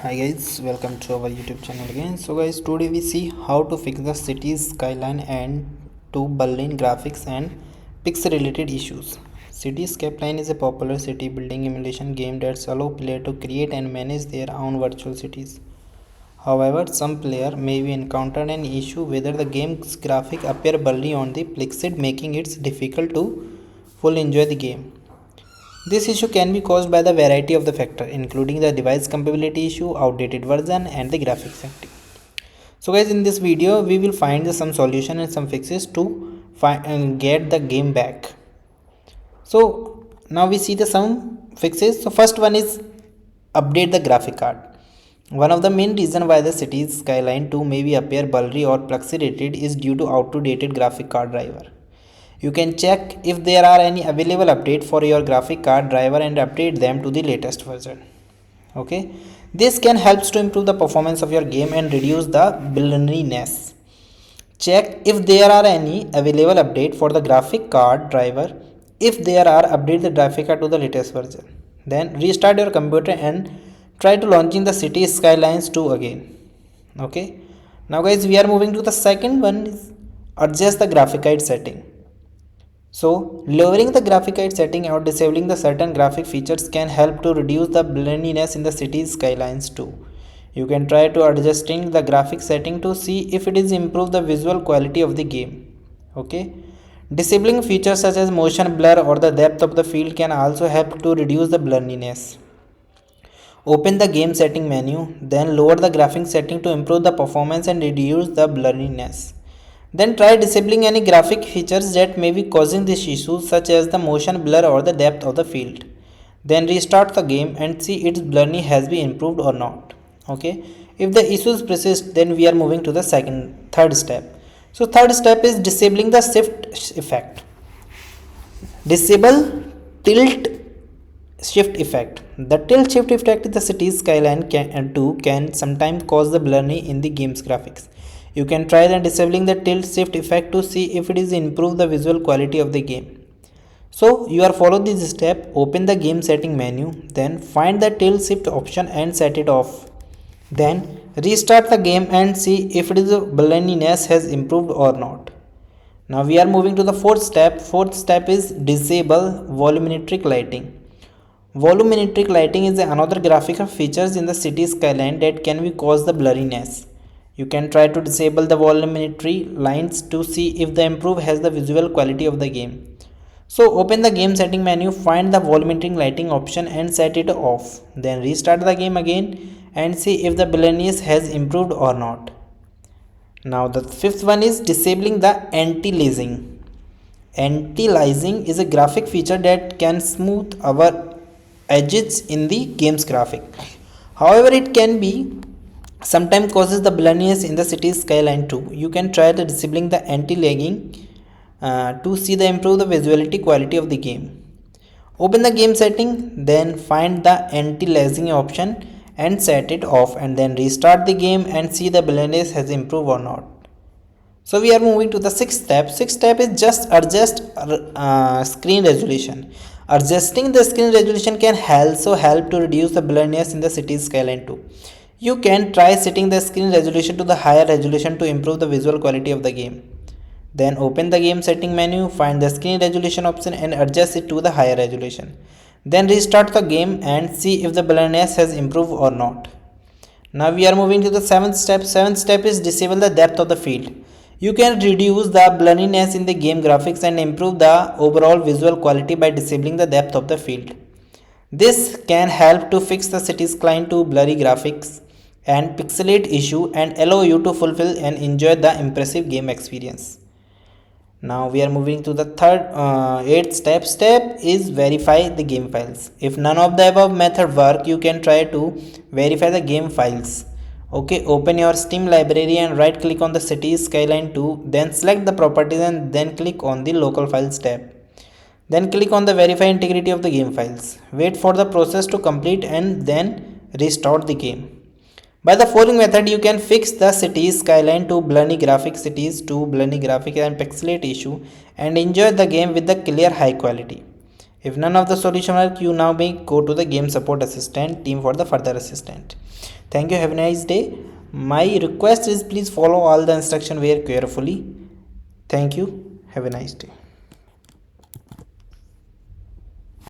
Hi guys, welcome to our YouTube channel again. So guys, today we see how to fix the city's skyline and to Berlin graphics and pixel related issues. City Skyline is a popular city building emulation game that allows players to create and manage their own virtual cities. However, some player may be encountered an issue whether the game's graphic appear blurry on the pixel, making it difficult to fully enjoy the game. This issue can be caused by the variety of the factor, including the device compatibility issue, outdated version, and the graphics setting. So, guys, in this video, we will find some solution and some fixes to get the game back. So now we see the some fixes. So first one is update the graphic card. One of the main reason why the city's skyline 2 may be appear blurry or pixelated is due to outdated graphic card driver. You can check if there are any available update for your graphic card driver and update them to the latest version. Okay, this can help to improve the performance of your game and reduce the blurriness. Check if there are any available update for the graphic card driver. If there are, update the graphic card to the latest version. Then restart your computer and try to launching the City Skylines 2 again. Okay. Now guys, we are moving to the second one is adjust the graphic card setting. So lowering the graphic card setting or disabling the certain graphic features can help to reduce the blurriness in the City Skylines 2. You can try to adjusting the graphic setting to see if it is improve the visual quality of the game. Okay. Disabling features such as motion blur or the depth of the field can also help to reduce the blurriness. Open the game setting menu, then lower the graphic setting to improve the performance and reduce the blurriness. Then try disabling any graphic features that may be causing this issue such as the motion blur or the depth of the field. Then restart the game and see its blurriness has been improved or not. Okay. If the issues persist, then we are moving to the third step. So third step is disabling the shift effect. Disable tilt shift effect. The tilt shift effect in the City Skyline 2 can sometimes cause the blurriness in the game's graphics. You can try then disabling the tilt shift effect to see if it is improve the visual quality of the game. So you are follow this step, open the game setting menu, then find the tilt shift option and set it off. Then restart the game and see if it is blurriness has improved or not. Now we are moving to the fourth step. Fourth step is disable volumetric lighting. Volumetric lighting is another graphical features in the City Skyline that can be cause the blurriness. You can try to disable the volumetry lines to see if the improve has the visual quality of the game. So open the game setting menu, find the volumetric lighting option and set it off. Then restart the game again and see if the blurriness has improved or not. Now the fifth one is disabling the anti-aliasing. Anti-aliasing is a graphic feature that can smooth our edges in the game's graphic. However, it can be sometimes causes the blurriness in the City Skyline 2. You can try the disabling the anti-aliasing to see the improve the visuality quality of the game. Open the game setting, then find the anti-aliasing option and set it off, and then restart the game and see the blurriness has improved or not. So we are moving to the sixth step. Sixth step is just adjust screen resolution. Adjusting the screen resolution can also help to reduce the blurriness in the City Skyline 2. You can try setting the screen resolution to the higher resolution to improve the visual quality of the game. Then open the game setting menu, find the screen resolution option and adjust it to the higher resolution. Then restart the game and see if the blurriness has improved or not. Now we are moving to the seventh step. Seventh step is disable the depth of the field. You can reduce the blurriness in the game graphics and improve the overall visual quality by disabling the depth of the field. This can help to fix the City Skyline 2 blurry graphics and pixelate issue and allow you to fulfill and enjoy the impressive game experience. Now we are moving to the eighth step. Step is verify the game files. If none of the above method work, you can try to verify the game files. Okay, open your Steam library and right click on the City Skyline 2, then select the properties and then click on the local files tab. Then click on the verify integrity of the game files. Wait for the process to complete and then restart the game. By the following method, you can fix the City Skyline to blurry graphic and pixelate issue and enjoy the game with the clear high quality. If none of the solution work, you now may go to the game support assistant team for the further assistance. Thank you. Have a nice day. My request is please follow all the instruction very carefully. Thank you. Have a nice day.